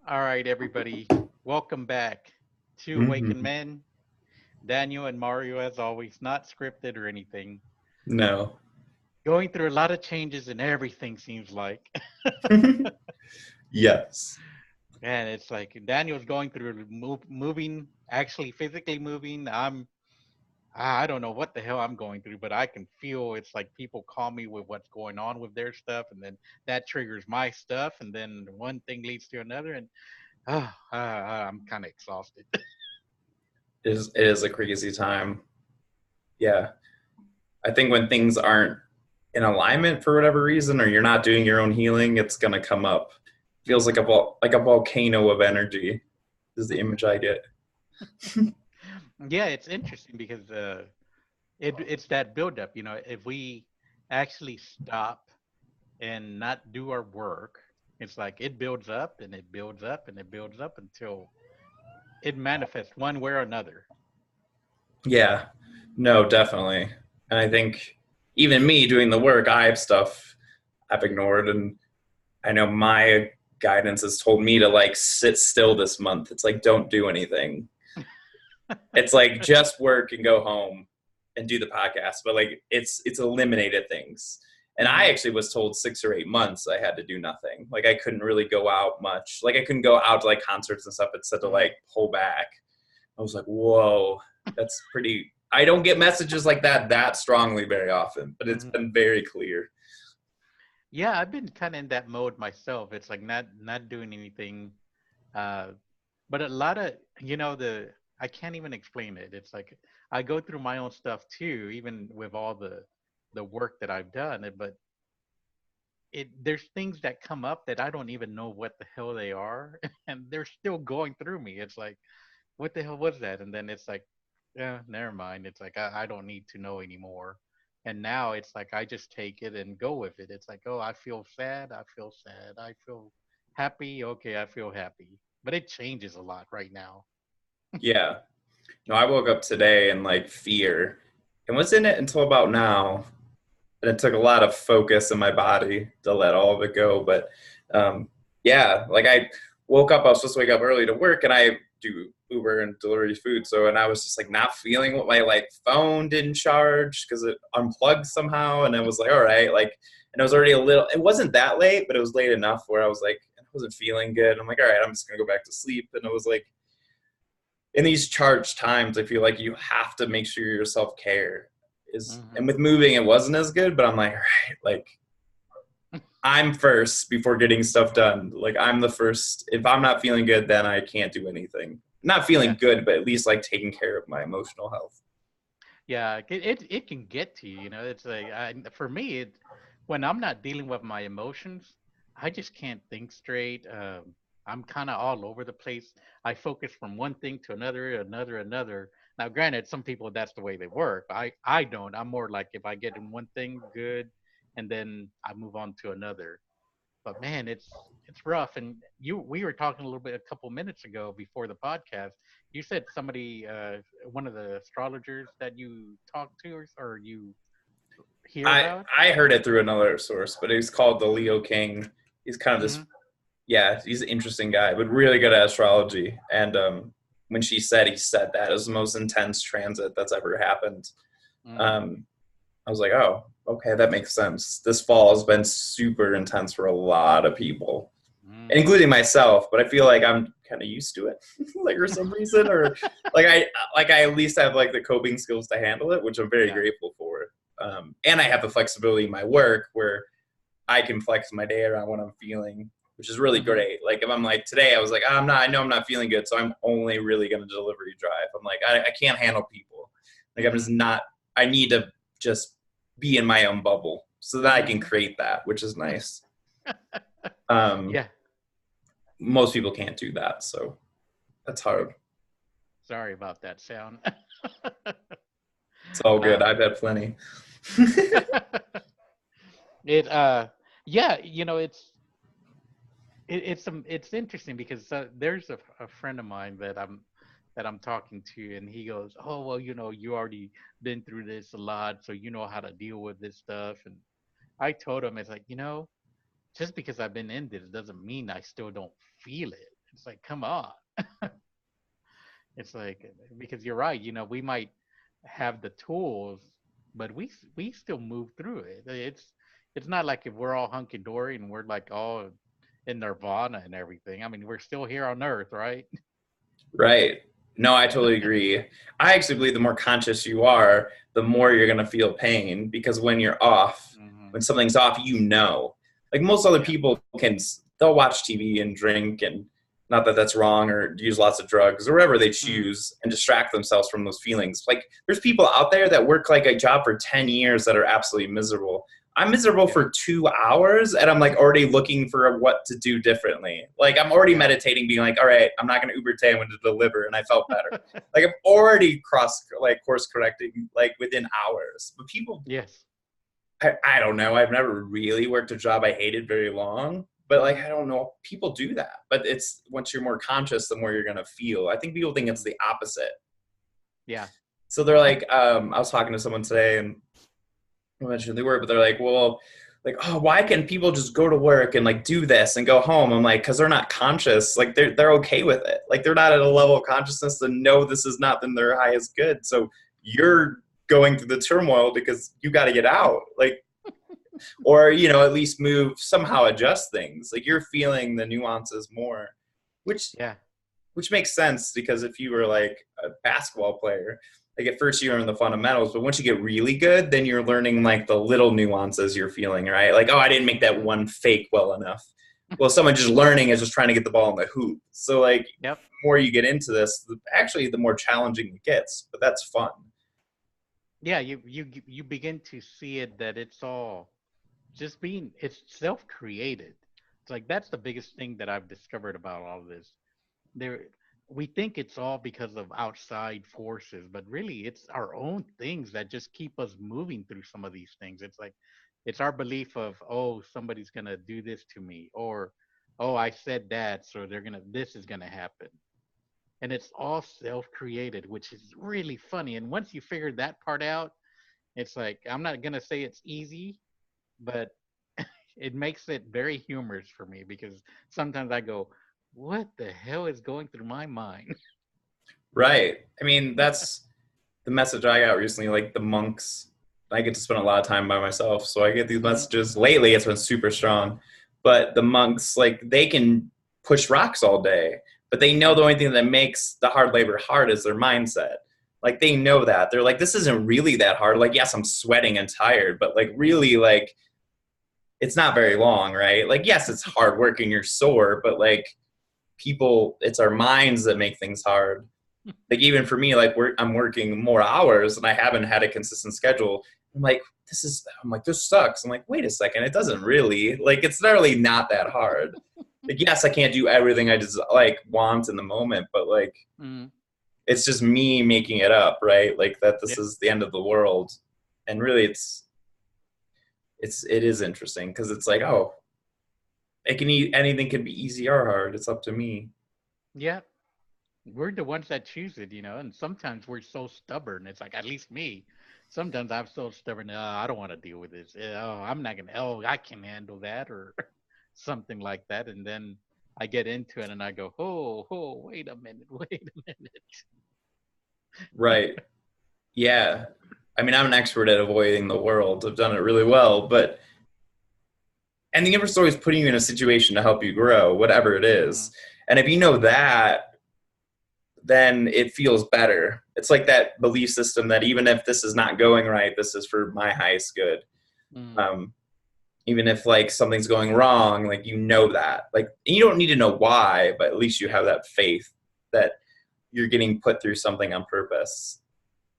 All right, everybody. Welcome back to Awaken Hmm. Men. Daniel and Mario, as always, not scripted or anything. No. Going through a lot of changes and everything seems like. Yes. Man, it's like Daniel's going through moving, actually physically moving. I don't know what the hell I'm going through, but I can feel it's like people call me with what's going on with their stuff, and then that triggers my stuff, and then one thing leads to another, and I'm kind of exhausted. It is a crazy time. Yeah. I think when things aren't in alignment for whatever reason, or you're not doing your own healing, it's gonna come up. Feels like Hmm. like a volcano of energy is the image I get. Yeah, it's interesting because it's that buildup. If we actually stop and not do our work, it's like it builds up and it builds up and it builds up until it manifests one way or another. Yeah. No, definitely. And I think even me doing the work, I have stuff I've ignored, and I know my guidance has told me to like sit still this month. It's like don't do anything. It's like just work and go home and do the podcast, but like it's eliminated things. And I Hmm. actually was told 6 or 8 months I had to do nothing. Like I couldn't really go out much. Like I couldn't go out to like concerts and stuff. It said to Hmm. like pull back. I was like, whoa, that's pretty. I don't get messages like that strongly very often, but it's Hmm. been very clear. Yeah, I've been kind of in that mode myself. It's like not doing anything, uh, but a lot of the I can't even explain it. It's like I go through my own stuff too, even with all the work that I've done. But there's things that come up that I don't even know what the hell they are, and they're still going through me. It's like, what the hell was that? And then it's like, yeah, never mind. It's like I don't need to know anymore. And now it's like I just take it and go with it. It's like, oh, I feel sad. I feel sad. I feel happy. Okay, I feel happy. But it changes a lot right now. Yeah. No, I woke up today in like fear and was in it until about now. And it took a lot of focus in my body to let all of it go. But yeah, like I woke up, I was supposed to wake up early to work, and I do Uber and delivery food. So, and I was just like not feeling what my like phone didn't charge because it unplugged somehow. And I was like, all right, like, and it was already a little, it wasn't that late, but it was late enough where I was like, I wasn't feeling good. I'm like, all right, I'm just going to go back to sleep. And it was like, in these charged times, I feel like you have to make sure your self care is. And Hmm. with moving, it wasn't as good, but I'm like, all right, like I'm first before getting stuff done. Like I'm the first. If I'm not feeling good, then I can't do anything. Not Yeah, feeling good, but at least like taking care of my emotional health. yeah. It can get to you. It's like for me, when I'm not dealing with my emotions, I just can't think straight. I'm kind of all over the place. I focus from one thing to another. Now, granted, some people that's the way they work. I don't. I'm more like if I get in one thing, good, and then I move on to another. But man, it's rough. And we were talking a little bit a couple minutes ago before the podcast. You said somebody, one of the astrologers that you talked to or you hear I about. I heard it through another source, but he's called the Leo King. He's kind of this. Hmm. Yeah, he's an interesting guy, but really good at astrology. And when he said that it was the most intense transit that's ever happened. Mm. Um, I was like, oh, okay, that makes sense. This fall has been super intense for a lot of people, Mm. including myself. But I feel like I'm kind of used to it, like for some reason, or like I at least have like the coping skills to handle it, which I'm very Yeah. grateful for. And I have the flexibility in my work where I can flex my day around what I'm feeling, which is really Hmm. great. Like if I'm like today, I was like, I know I'm not feeling good, so I'm only really going to delivery drive. I'm like, I can't handle people. Like I'm just Hmm. not. I need to just be in my own bubble so that I can Hmm. create that, which is nice. Um, Yeah. most people can't do that, so that's hard. Sorry about that sound. It's all good. uh, I've had plenty. it yeah, it's interesting because there's a friend of mine that I'm talking to, and he goes, "Oh well, you already been through this a lot, so you know how to deal with this stuff." And I told him, it's like, just because I've been in this doesn't mean I still don't feel it. It's like, come on. It's like, because you're right. We might have the tools, but we still move through it. It's not like if we're all hunky dory and we're like all in nirvana and everything. I mean, we're still here on Earth, right? Right. No, I totally agree. I actually believe the more conscious you are, the more you're going to feel pain because when you're off, Hmm. when something's off, you know. Like most other Yeah. people can, they'll watch TV and drink and not that that's wrong or use lots of drugs or whatever they Mm. choose and distract themselves from those feelings. Like there's people out there that work like a job for 10 years that are absolutely miserable. I'm miserable Yeah. for 2 hours and I'm like already looking for what to do differently. Like I'm already Yeah. meditating, being like, all right, I'm not going to Uber today. I'm going to deliver. And I felt better. Like I'm already course correcting like within hours. But people, Yes. I don't know. I've never really worked a job I hated very long. But like Hmm. I don't know, people do that. But it's once you're more conscious, the more you're gonna feel. I think people think it's Hmm. the opposite. Yeah. So they're like, I was talking to someone today, and I mentioned they were, but they're like, well, like, oh, why can people just go to work and like do this and go home? I'm like, because they're not conscious. Like they're okay with it. Like they're not at a level of consciousness to know this is not in their highest good. So you're going through the turmoil because you got to get out. Like, or at least move, somehow adjust things. Like you're feeling the nuances more, which Yeah. which makes sense because if you were like a basketball player, like at first you learn the fundamentals, but once you get really good, then you're learning like the little nuances you're feeling, right? Like, oh, I didn't make that Hmm. one fake well enough. Well, someone just learning is just trying to get the ball in the hoop. So like Yep. the more you get into this, actually the more challenging it gets, but that's fun. Yeah. You begin to see it that it's all just being it's self-created. It's like that's the biggest thing that I've discovered about all of this. There we think it's all because of outside forces, but really it's our own things that just keep us moving through some of these things. It's like it's our belief of, oh, somebody's gonna do this to me, or oh, I said that, so this is gonna happen. And it's all self-created, which is really funny. And once you figure that part out, it's like I'm not gonna say it's easy, but it makes it very humorous for me because sometimes I go, what the hell is going through my mind? Right. I mean, that's the message I got recently. Like the monks, I get to spend a lot of time by myself. So I get these Hmm. messages. Lately, it's been super strong. But the monks, like, they can push rocks all day, but they know the Hmm. only thing that makes the hard labor hard is their mindset. Like, they know that. They're like, this isn't really that hard. Like, yes, I'm sweating and tired, but like, really, like, it's not very long, right? Like, yes, it's hard working, you're sore, but like, people, it's our minds that make things hard. Like even for me, like I'm working more hours and I haven't had a consistent schedule. I'm like, I'm like, this sucks. I'm like, wait a second, it doesn't really. Like it's really not that hard. Like yes, I can't do everything I just like want in the moment, but like Hmm. it's just me making it up, right? Like that this Yeah. is the end of the world. And really it is interesting because it's like, oh, it can anything can be easy or hard. It's up to me. Yeah. We're the ones that choose it, and sometimes we're so stubborn. It's like, at least me. Sometimes I'm so stubborn. Oh, I don't want to deal with this. Oh, I'm not going to, oh, I can handle that or something like that. And then I get into it and I go, oh, wait a minute, wait a minute. Right. Yeah. I mean, I'm an expert at avoiding the world. I've done it really well, but and the universe is always putting you in a situation to help you grow, whatever it Hmm. is. And if you know that, then it feels better. It's like that belief system that even if this is not going right, this is for my highest good. Hmm. Um, Even if like something's going wrong, like you know that. Like you don't need to know why, but at least you Yeah. have that faith that you're getting put through something on purpose.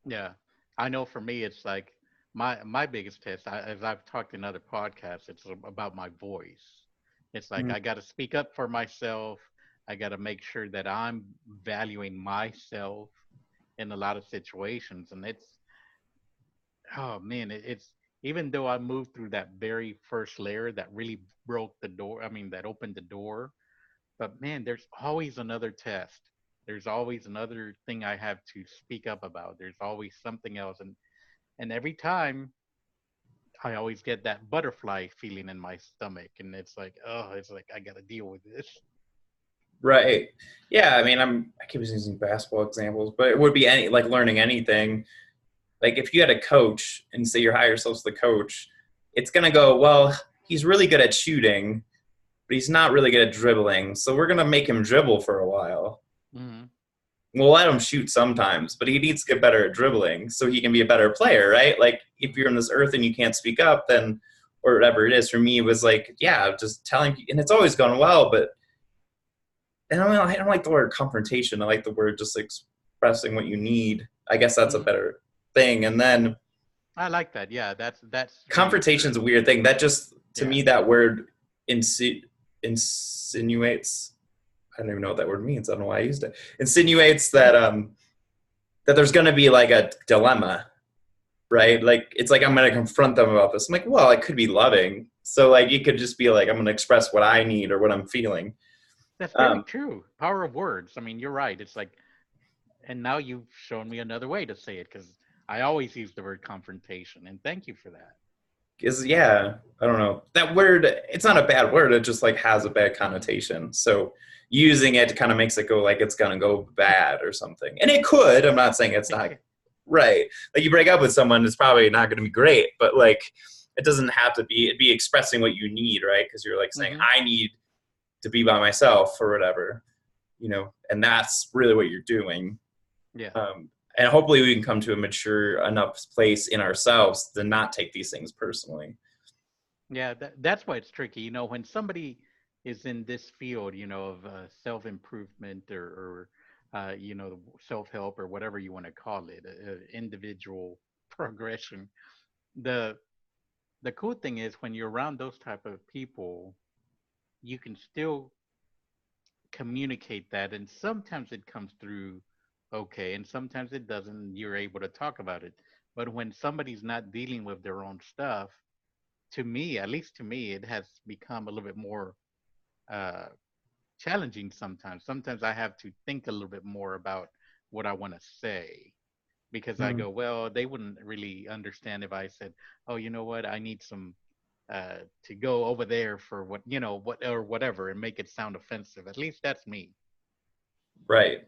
Yeah, I know for me, it's like my biggest test, as I've talked in other podcasts, it's about my voice. It's like I got to speak up for myself. I got to make sure that I'm valuing myself in a lot of situations. And oh man, it's even though I moved through that very first layer that really broke the door, I mean, that opened the door, but man, there's always another test. There's always another thing I have to speak up about. There's always something else. And every time I always get that butterfly feeling in my stomach. And it's like, oh, it's like I gotta deal with this. Right. Yeah, I mean, I keep using basketball examples, but it would be any like learning anything. Like if you had a coach and say you hire yourself as the coach, it's gonna go, well, he's really good at shooting, but he's not really good at dribbling. So we're gonna make him dribble for a while. Hmm. We'll let him shoot sometimes, but he needs to get better at dribbling so he can be a better player, right? Like if you're in this earth and you can't speak up, then or whatever it is. For me, it was like, yeah, just telling, and it's always gone well, but and I don't like the word confrontation. I like the word just expressing what you need. I guess that's a Hmm. better thing. And then I like that. Yeah, that's really confrontation is true. a weird thing. That just to Yeah. me that word insinuates. I don't even know what that word means. I don't know why I used it. Insinuates that there's going to be like a dilemma, right? Like it's like I'm going to confront them about this. I'm like, well, it could be loving. So like you could just be like, I'm going to express what I need or what I'm feeling. That's very Um, true. Power of words. I mean, you're right. It's like, and now you've shown me another way to say it because I always use the word confrontation, and thank you for that. is yeah, I don't know that word. It's not a bad word. It just like has a bad Hmm. connotation. So using it kind of makes it go like it's going to go bad or something. And it could. I'm not saying it's not right. Like you break up with someone, it's probably not going to be great. But like it doesn't have to be. It'd be expressing what you need, right? Because you're like saying Hmm. I need to be by myself or whatever, and that's really what you're doing. Yeah. Um, and hopefully we can come to a mature enough place in ourselves to not take these things personally. Yeah, that's why it's tricky. When somebody is in this field, of self improvement or self help or whatever you want to call it, individual progression. The the cool thing is when you're around those type of people, you can still communicate that, and sometimes it comes through okay, and sometimes it doesn't. You're able to talk about it, but when somebody's not dealing with their own stuff, to me, at least to me, it has become a little bit more uh, challenging sometimes. Sometimes I have to think a little bit more about what I want to say because I Mm, go, well, they wouldn't really understand if I said, oh, you know what, I need some to go over there for what or whatever, and make it sound offensive. At least that's me. right.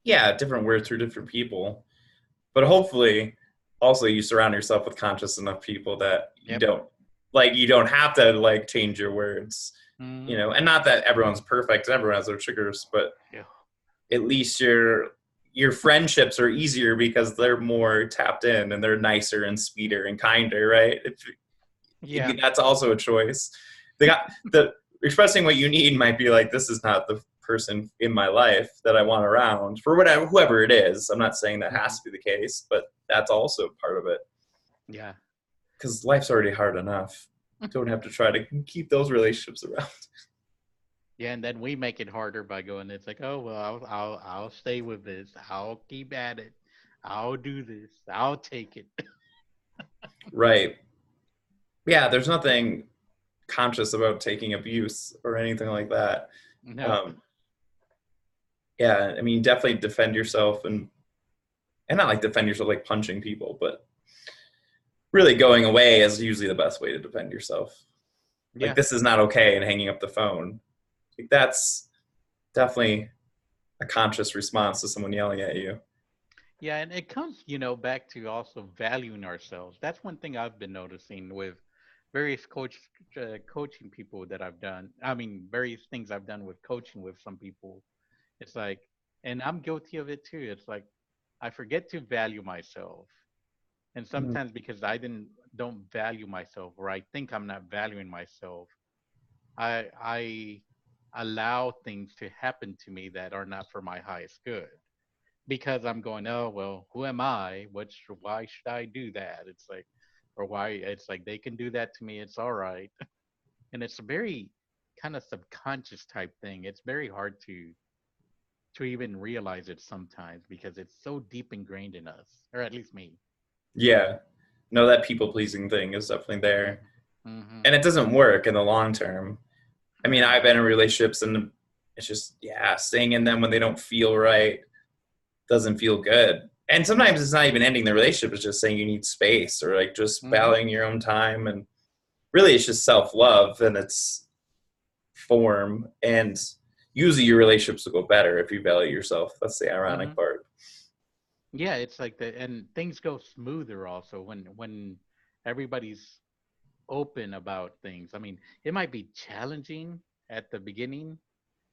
Yeah, different words for different people. But hopefully, also you surround yourself with conscious enough people that Yep. you don't have to like change your words, Hmm. and not that everyone's perfect and everyone has their triggers, but Yeah. at least your friendships are easier because they're more tapped in and they're nicer and sweeter and kinder, right? Yeah. That's also a choice. The expressing what you need might be like this is not the person in my life that I want around for whatever whoever it is. I'm not saying that Hmm. has to be the case, but that's also part of it Yeah. because life's already hard enough. Don't have to try to keep those relationships around. Yeah, and then we make it harder by going. It's like, oh well, I'll stay with this. I'll keep at it. I'll do this. I'll take it. Right. Yeah, there's nothing conscious about taking abuse or anything like that. No. Um, yeah, I mean, definitely defend yourself and not like defend yourself like punching people, but really going away is usually the best way to defend yourself. Like Yeah. this is not okay and hanging up the phone. Like that's definitely a conscious response to someone yelling at you. Yeah, and it comes, back to also valuing ourselves. That's one thing I've been noticing with various coaching people that I've done. I mean, various things I've done with coaching with some people. It's like, and I'm guilty of it too. It's like I forget to value myself. And Mm, sometimes because I don't value myself, or I think I'm not valuing myself, I allow things to happen to me that are not for my highest good because I'm going, oh well, who am I? Why should I do that? It's like, or why? It's like they can do that to me. It's all right, and it's a very kind of subconscious type thing. It's very hard to even realize it sometimes because it's so deep ingrained in us, or at least me. yeah. No, that people pleasing thing is definitely there. Mm-hmm. And it doesn't work in the long term. I mean, I've No. been in relationships and it's just, yeah, staying in them when they don't feel right doesn't feel good. And sometimes it's not even ending the relationship, it's just saying you need space or like just Mm-hmm. valuing your own time. And really, it's just self love and it's form. And usually your relationships will go better if you value yourself. That's the Hmm. ironic part. Yeah, it's like and things go smoother also when everybody's open about things. I mean, it might be challenging at the beginning.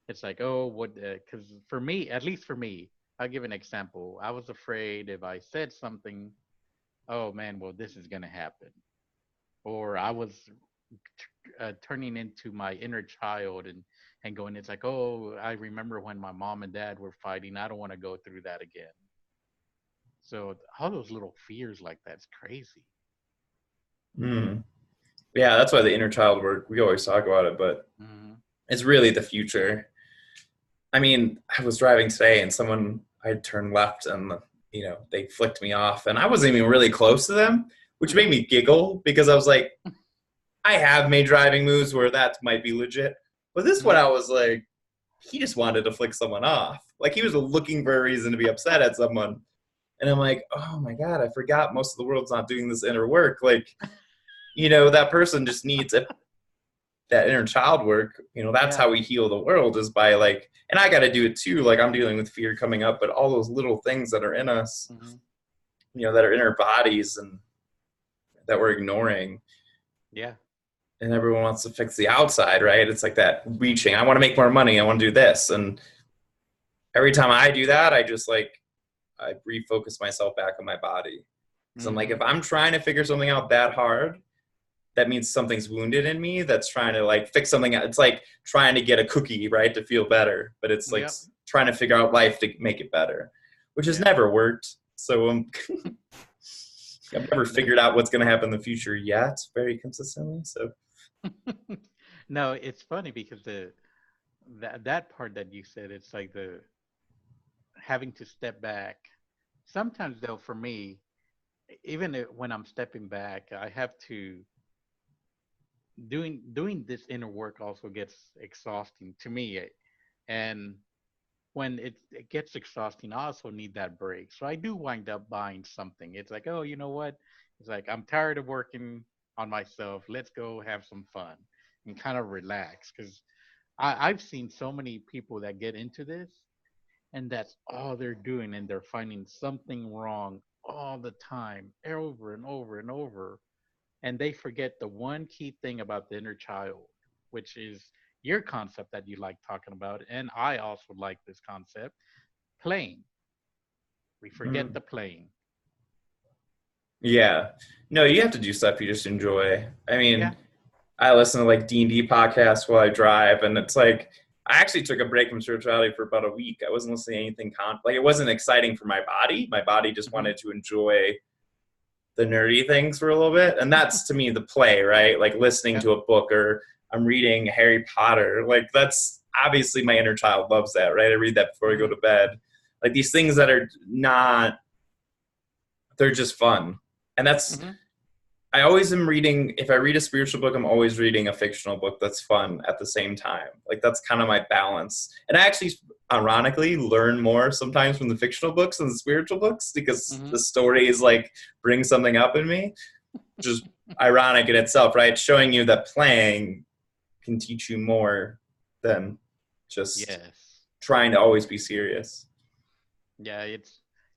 It's like, oh, what? Because for me, at least for me, I'll give an example. I was afraid if I said something, oh man, well, this is gonna happen, or I was turning into my inner child and going, it's like, oh, I remember when my mom and dad were fighting. I don't want to go through that again. So all those little fears like that's crazy. Mm. Yeah, that's why the inner child work, we always talk about it, but Hmm. it's really the future. I mean, I was driving today and someone, I turned left and, they flicked me off and I wasn't even really close to them, which made Hmm. me giggle because I was like, I have made driving moves where that might be legit. But this one, Hmm. I was like, he just wanted to flick someone off. Like he was looking for a reason to be upset at someone. And I'm like, oh my God, I forgot most of the world's not doing this inner work. Like, that person just needs that inner child work. That's Yeah. how we heal the world is by like, and I got to do it too. Like I'm dealing with fear coming up, but all those little things that are in us, Hmm. that are in our bodies and that we're ignoring. Yeah. And everyone wants to fix the outside, right? It's like that reaching. I want to make more money. I want to do this. And every time I do that, I refocus myself back on my body. Because I'm like, Hmm. if I'm trying to figure something out that hard, that means something's wounded in me that's trying to like fix something. It's like trying to get a cookie, right, to feel better. But it's like Yep. trying to figure out life to make it better, which has Yeah. never worked. So I've never No. figured out what's going to happen in the future yet very consistently. So, No, it's funny because that part that you said, it's like the having to step back. Sometimes though, for me, even when I'm stepping back, I have to doing this inner work also gets exhausting to me. And when it gets exhausting, I also need that break. So I do wind up buying something. It's like, oh, you know what? It's like I'm tired of working on myself. Let's go have some fun and kind of relax. Because I've seen so many people that get into this and that's all they're doing, and they're finding something wrong all the time, over and over and over, and they forget the one key thing about the inner child, which is your concept that you like talking about, and I also like this concept, playing. We forget mm, the playing. yeah. No, you have to do stuff you just enjoy. I Yeah. mean, I listen to like D&D podcasts while I drive, and it's like I actually took a break from spirituality for about a week. I wasn't listening to anything like it wasn't exciting for my body. My body just Hmm. wanted to enjoy the nerdy things for a little bit, and that's to me the play, right? Like listening Yep. to a book or I'm reading Harry Potter. Like that's obviously my inner child loves that, right? I read that before I go Hmm. to bed. Like these things that are not, they're just fun, and that's Hmm. I always am reading, if I read a spiritual book, I'm always reading a fictional book that's fun at the same time. Like that's kind of my balance. And I actually, ironically, learn more sometimes from the fictional books than the spiritual books because Hmm. the stories like bring something up in me, which is ironic in itself, right? Showing you that playing can teach you more than just Yes. trying to always be serious. Yeah,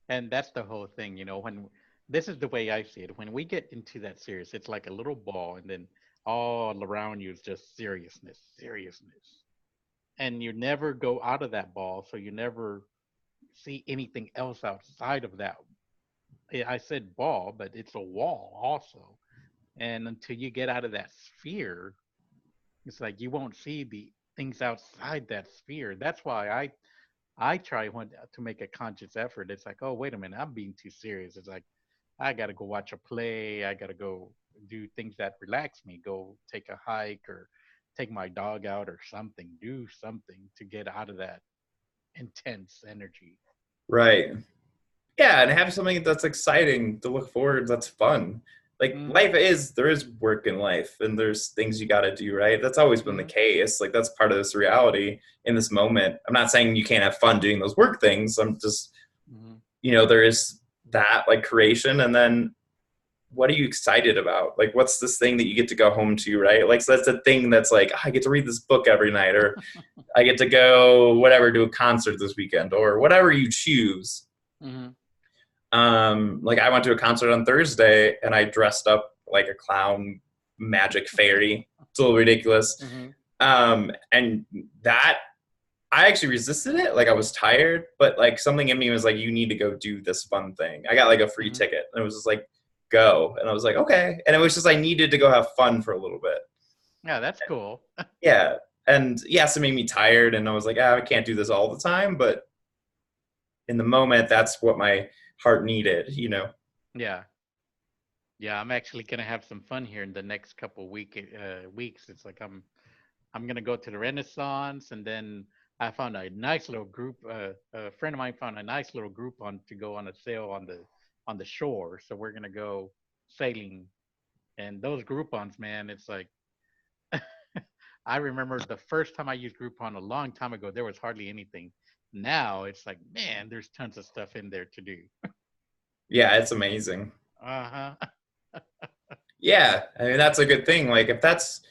and that's the whole thing, when this is the way I see it. When we get into that serious, it's like a little ball, and then all around you is just seriousness, seriousness. And you never go out of that ball, so you never see anything else outside of that. I said ball, but it's a wall also. And until you get out of that sphere, it's like you won't see the things outside that sphere. That's why I try to make a conscious effort. It's like, oh, wait a minute, I'm being too serious. It's like I got to go watch a play. I got to go do things that relax me. Go take a hike or take my dog out or something. Do something to get out of that intense energy. Right. Yeah, and have something that's exciting to look forward, that's fun. Like Mm-hmm. life is there is work in life and there's things you got to do, right? That's always been the Mm-hmm. case. Like that's part of this reality in this moment. I'm not saying you can't have fun doing those work things. I'm just, Mm-hmm. there is that like creation and then what are you excited about? Like, what's this thing that you get to go home to, right? Like, so that's a thing that's like, I get to read this book every night, or I get to go, whatever, to a concert this weekend, or whatever you choose. Mm-hmm. Like, I went to a concert on Thursday and I dressed up like a clown magic fairy. It's a little ridiculous. Mm-hmm. And that, I actually resisted it. Like, I was tired, but like something in me was like, you need to go do this fun thing. I got like a free Mm-hmm. ticket and it was just like, go. And I was like, okay. And it was just, I needed to go have fun for a little bit. Yeah, that's cool. Yeah. And yes, it made me tired. And I was like, I can't do this all the time. But in the moment, that's what my heart needed, you know? Yeah. Yeah, I'm actually gonna have some fun here in the next couple weeks. It's like I'm gonna go to the Renaissance, and then I found a nice little group. A friend of mine found a nice little group on to go on a sail on the shore. So we're gonna go sailing, and those Groupons, man, it's like I remember the first time I used Groupon a long time ago. There was hardly anything. Now it's like, man, there's tons of stuff in there to do. Yeah, it's amazing. Uh huh. Yeah. I mean, that's a good thing. Like, if that's,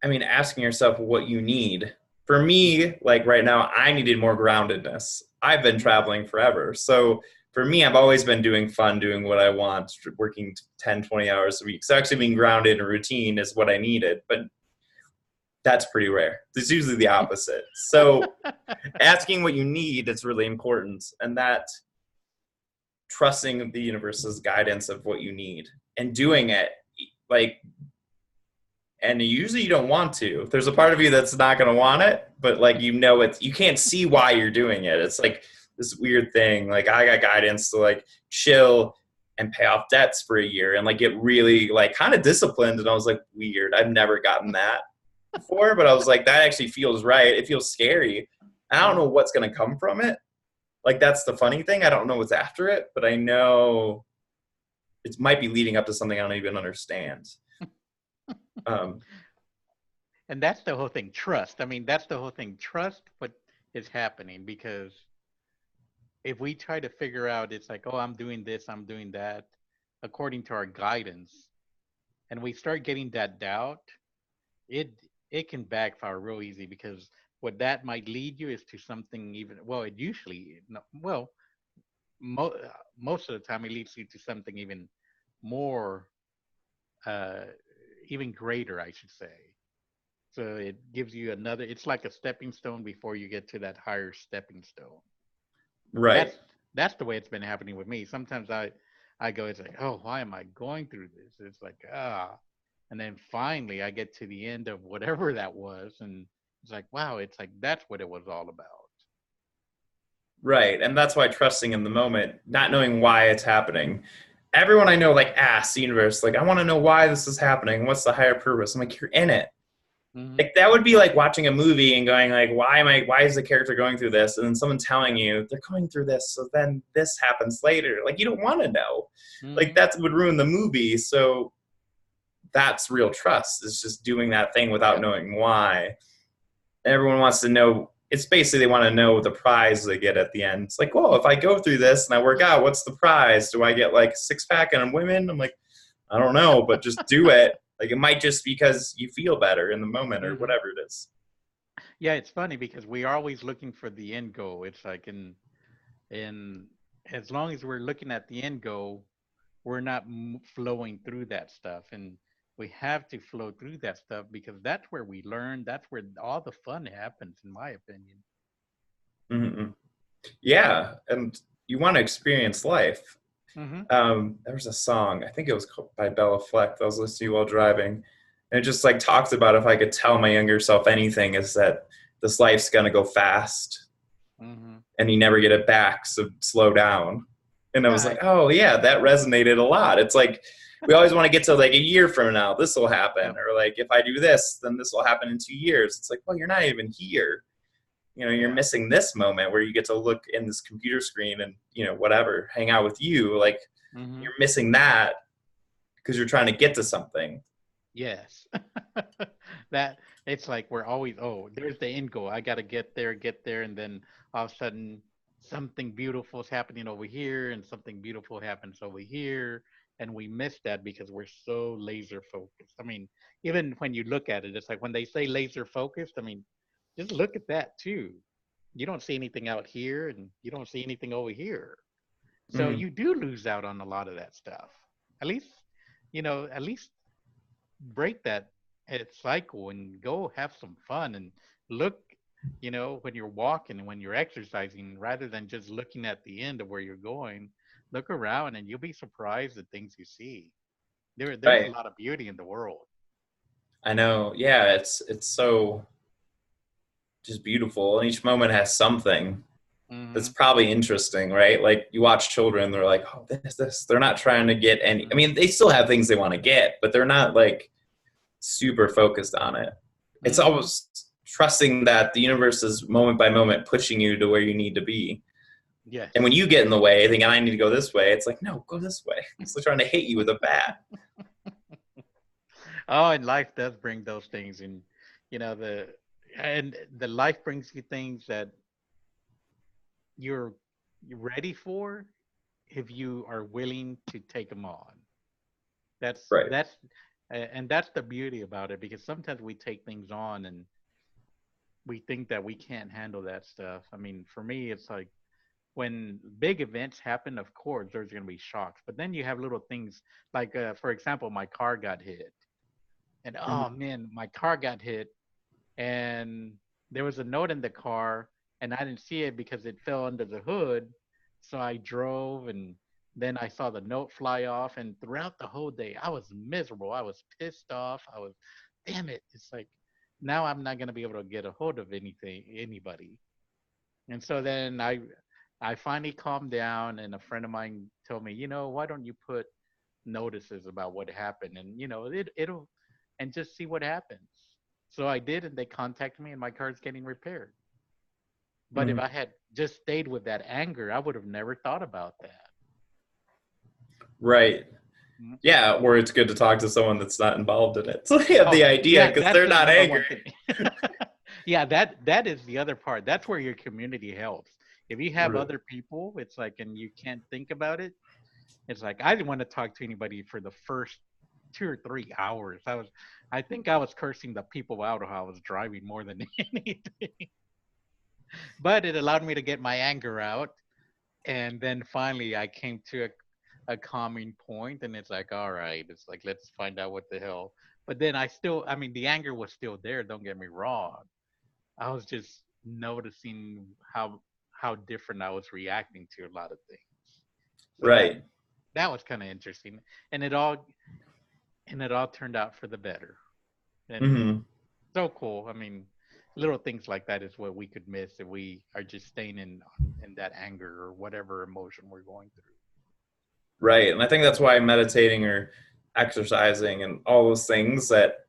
I mean, asking yourself what you need. For me, like right now, I needed more groundedness. I've been Mhm. traveling forever. So for me, I've always been doing fun, doing what I want, working 10, 20 hours a week. So actually being grounded in routine is what I needed. But that's pretty rare. It's usually the opposite. So asking what you need is really important. And that trusting the universe's guidance of what you need and doing Mhm. it, like, and usually you don't want to. There's a part of you that's not going to want it, but like, you know, it's, you can't see why you're doing it. It's like this weird thing. Like, I got guidance to like chill and pay off debts for a year and like get really like kind of disciplined. And I was like, weird. I've never gotten that before, but I was like, that actually feels right. It feels scary. I don't know Mhm. what's going to come from it. Like, that's the funny thing. I don't know what's after it, but I know it might be leading up to something I don't even understand. Um, And that's the whole thing. Trust. I mean, that's the whole thing. Trust what is happening, because if we try to figure out, it's like, oh, I'm doing this, I'm doing that, according to our guidance, and we start getting that doubt, it it can backfire real easy, because what that might lead you is to something even, well, it usually, no, well, most of the time it leads you to something even more, uh, even greater, I should say. So it gives you another, it's like a stepping stone before you get to that higher stepping stone. right. That's that's the way it's been happening with me. Sometimes I go, it's like, oh, why am I going through this? It's like, and then finally I get to the end of whatever that was, and it's like, wow, it's like that's what it was all about. Right. And that's why trusting in the moment, not knowing why it's happening. Everyone I know like asks the universe, like, I want to know why this is happening. What's the higher purpose? I'm like, you're in it. Hmm. Like, that would be like watching a movie and going like, why is the character going through this? And then someone telling you they're going through this, so then this happens later. Like, you don't want to know. Like, Hmm. that would ruin the movie. So that's real trust. It's just doing that thing without Yep. knowing why. Everyone wants to know, it's basically they want to know the prize they get at the end. It's like, well, if I go through this and I work out, what's the prize? Do I get like a six pack and I'm women? I'm like, I don't know, but just do it. Like, it might just because you feel better in the moment or Hmm. whatever it is. Yeah, it's funny because we are always looking for the end goal. It's like, in as long as we're looking at the end goal, we're not flowing through that stuff, and we have to flow through that stuff, because that's where we learn, that's where all the fun happens, in my opinion. Mm-hmm. Yeah, and you want to experience life. Hmm. There was a song, I think it was by Bella Fleck, that I was listening to while driving, and it just like talked about, if I could tell my younger self anything, is that this life's gonna go fast Hmm. and you never get it back, so slow down. And I was Yeah. like, oh yeah, that resonated a lot. It's like, we always want to get to like a year from now, this will happen, Yep. or like, if I do this, then this will happen in 2 years. It's like, well, you're not even here. You know, you're Yeah. missing this moment where you get to look in this computer screen and, you know, whatever, hang out with you. Like, Hmm. you're missing that because you're trying to get to something. Yes. That, it's like we're always, oh, there's the end goal, I got to get there, and then all of a sudden something beautiful is happening over here, and something beautiful happens over here, and we miss that because we're so laser focused. I mean, even when you look at it, it's like when they say laser focused, I mean, just look at that too. You don't see anything out here and you don't see anything over here. So Mm. you do lose out on a lot of that stuff. At least, at least break that cycle and go have some fun and look, when you're walking and when you're exercising, rather than just looking at the end of where you're going, look around and you'll be surprised at things you see. There's a Right. lot of beauty in the world. I know. Yeah, it's so just beautiful, and each moment has something that's Hmm. probably interesting, right? Like you watch children, they're like, oh, this. They're not trying to get any. I mean, they still have things they want to get, but they're not like super focused on it. It's Hmm. almost trusting that the universe is moment by moment pushing you to where you need to be. And when Yes. you get in the way, thinking I need to go this way, it's like, no, go this way. It's like trying to hit you with a bat. Oh, and life does bring those things, and the and the life brings you things that you're ready for if you are willing to take them on. That's Right. that's and that's the beauty about it, because sometimes we take things on and we think that we can't handle that stuff. I mean, for me, it's like when big events happen, of course, there's going to be shocks. But then you have little things like, for example, my car got hit. And Mhm. oh man, my car got hit. And there was a note in the car, and I didn't see it because it fell under the hood. So I drove, and then I saw the note fly off. And throughout the whole day, I was miserable. I was pissed off. I was, damn it. It's like, now I'm not going to be able to get a hold of anybody. And so then I finally calmed down, and a friend of mine told me, why don't you put notices about what happened, and it'll and just see what happens. So I did, and they contacted me, and my car's getting repaired. But if Mhm. I had just stayed with that anger, I would have never thought about that. Right. Mm. Yeah, or it's good to talk to someone that's not involved in it. So they have the Oh, idea yeah, because that's they're the not number angry. one thing. Yeah, that is the other part. That's where your community helps. If you have Right. other people, it's like, and you can't think about it, it's like I didn't want to talk to anybody for the first 2 or 3 hours. I think I was cursing the people out while I was driving more than anything. But it allowed me to get my anger out, and then finally I came to a calming point, and it's like, all right, it's like, let's find out what the hell. But then I mean, the anger was still there, don't get me wrong. I was just noticing how different I was reacting to a lot of things. So that Right. that was kind of interesting, and it all turned out for the better. And Hmm. so cool. I mean, little things like that is what we could miss if we are just staying in that anger or whatever emotion we're going through. Right. And I think that's why meditating or exercising and all those things that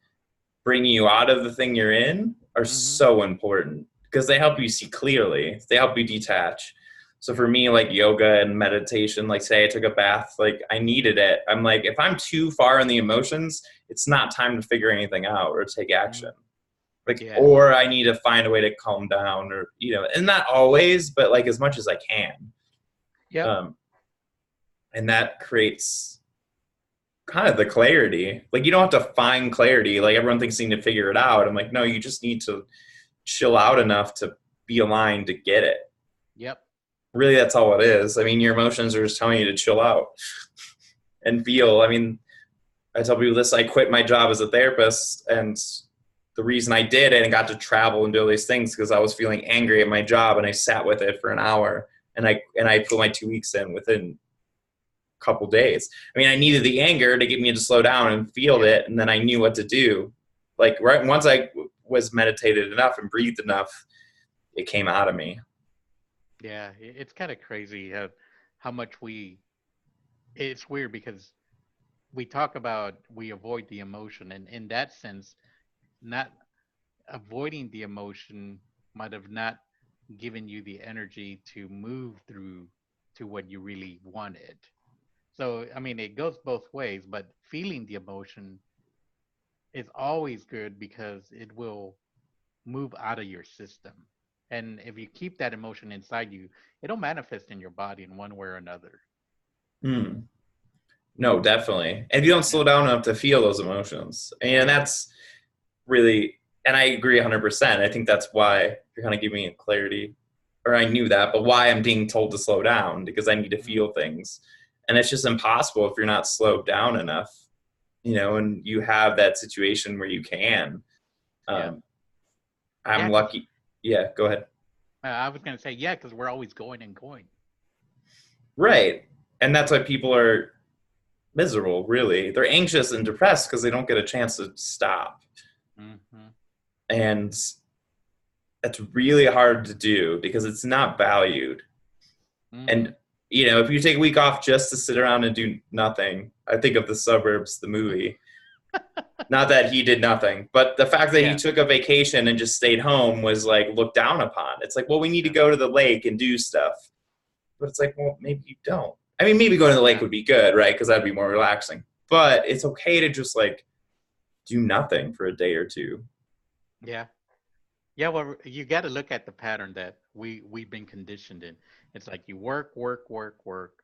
bring you out of the thing you're in are Hmm. so important because they help you see clearly. They help you detach. So for me, like yoga and meditation, like say I took a bath, like I needed it. I'm like, if I'm too far in the emotions, it's not time to figure anything out or take action. Hmm. Like, Yes. or I need to find a way to calm down or, and not always, but like as much as I can. Yep. Um, and that creates kind of the clarity. Like you don't have to find clarity. Like everyone thinks you need to figure it out. I'm like, no, you just need to chill out enough to be aligned to get it. Yep. Really, that's all it is. I mean, your emotions are just telling you to chill out and feel. I mean, I tell people this: I quit my job as a therapist, and the reason I did it and got to travel and do all these things because I was feeling angry at my job, and I sat with it for an hour, and I put my 2 weeks in within couple days. I mean, I needed the anger to get me to slow down and feel Yep. it, and then I knew what to do. Like right once I was meditated enough and breathed enough, it came out of me. Yeah. It's kind of crazy how much we. It's weird because we talk about we avoid the emotion, and in that sense, not avoiding the emotion might have not given you the energy to move through to what you really wanted. So, I mean, it goes both ways, but feeling the emotion is always good because it will move out of your system. And if you keep that emotion inside you, it'll manifest in your body in one way or another. Hmm. No, definitely. And you don't Yeah. slow down enough to feel those emotions. And Yeah. that's really, and I agree 100%. I think that's why you're kind of giving me clarity, or I knew that, but why I'm being told to slow down because I need to Mhm. feel things. And it's just impossible if you're not slowed down enough, and you have that situation where you can. Yeah. Um, I'm Yeah. Because lucky. Yeah, go ahead. I was gonna say yeah, because we're always going and going. Right. And that's why people are miserable, really. They're anxious and depressed because they don't get a chance to stop. Hmm. And that's really hard to do because it's not valued. Hmm. And if you take a week off just to sit around and do nothing, I think of The Suburbs, the movie. Not that he did nothing, but the fact that he Yeah. took a vacation and just stayed home was like looked down upon. It's like, well, we need to Yeah. go to the lake and do stuff. But it's like, well, maybe you don't. I mean, maybe going to the lake Yeah. would be good, right? Because that'd be more relaxing. But it's okay to just like do nothing for a day or two. Yeah. Yeah. Well, you got to look at the pattern that we've been conditioned in. It's like you work, work, work, work.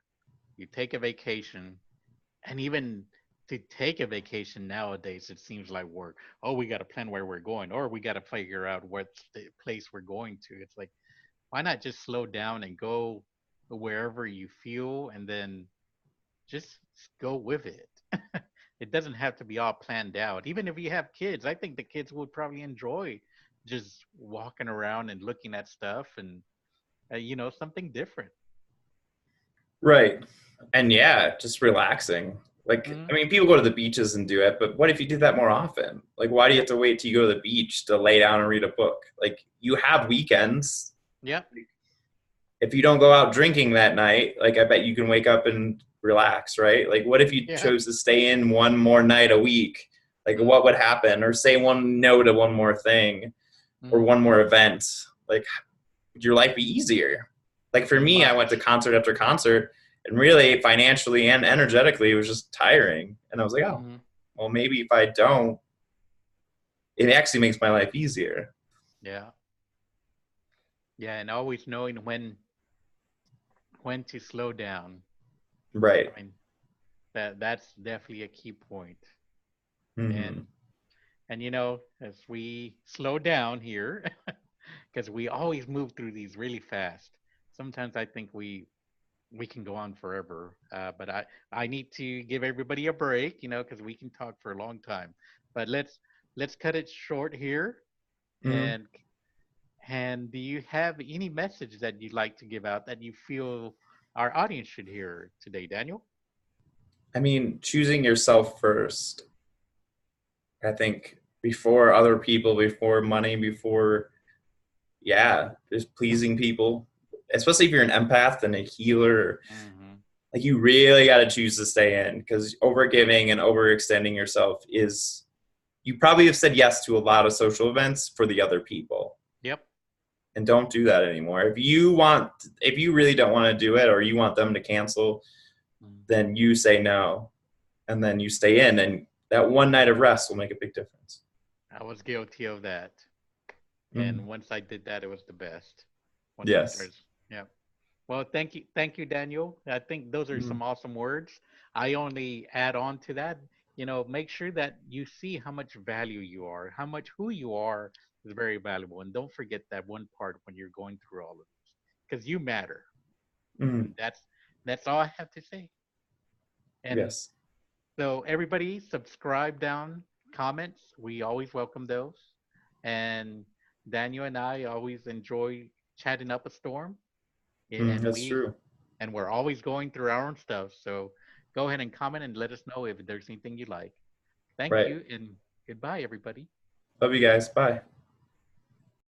You take a vacation, and even to take a vacation nowadays, it seems like work. Oh, we got to plan where we're going, or we got to figure out what the place we're going to. It's like, why not just slow down and go wherever you feel, and then just go with it. It doesn't have to be all planned out. Even if you have kids, I think the kids would probably enjoy just walking around and looking at stuff and something different. Right. And yeah, just relaxing. Like, Hmm. I mean, people go to the beaches and do it, but what if you did that more often? Like, why do you Yeah. have to wait till you go to the beach to lay down and read a book? Like, you have weekends. Yeah. If you don't go out drinking that night, like, I bet you can wake up and relax, right? Like, what if you Yeah. chose to stay in one more night a week? Like, what Hmm. would happen? Or say one no to one more thing or one Hmm. more event? Like, would your life be easier? Like for me, I went to Much. concert after concert, and really financially and energetically, it was just tiring. And I was like, oh, Hmm. well, maybe if I don't, it actually makes my life easier. Yeah. Yeah. And always knowing when to slow down. Right. I mean, that's definitely a key point. And Mm-hmm. as we slow down here, because we always move through these really fast. Sometimes I think we can go on forever, but I need to give everybody a break, because we can talk for a long time. But let's cut it short here. Mm-hmm. And do you have any message that you'd like to give out that you feel our audience should hear today, Daniel? I mean, choosing yourself first, I think, before other people, before money, before, yeah, just pleasing people, especially if you're an empath and a healer. Hmm. Like, you really got to choose to stay in because overgiving and overextending yourself is, you probably have said yes to a lot of social events for the other people, Yep. and don't do that anymore. If you really don't want to do it or you want them to cancel, Mm. then you say no and then you stay in, and that one night of rest will make a big difference. I was guilty of that. Mm. And once I did that, it was the best. Once I Yes. started, yeah. Well, thank you, Daniel. I think those are Mm. some awesome words. I only add on to that, make sure that you see how much value you are, how much who you are is very valuable, and don't forget that one part when you're going through all of this, because you matter, Mm. and that's all I have to say. And Yes. so, everybody, subscribe down, comments. We always welcome those. And Daniel and I always enjoy chatting up a storm. Mm. And That's true. we're always going through our own stuff. So go ahead and comment and let us know if there's anything you like. Thank Right. you and goodbye, everybody. Love you guys. Bye.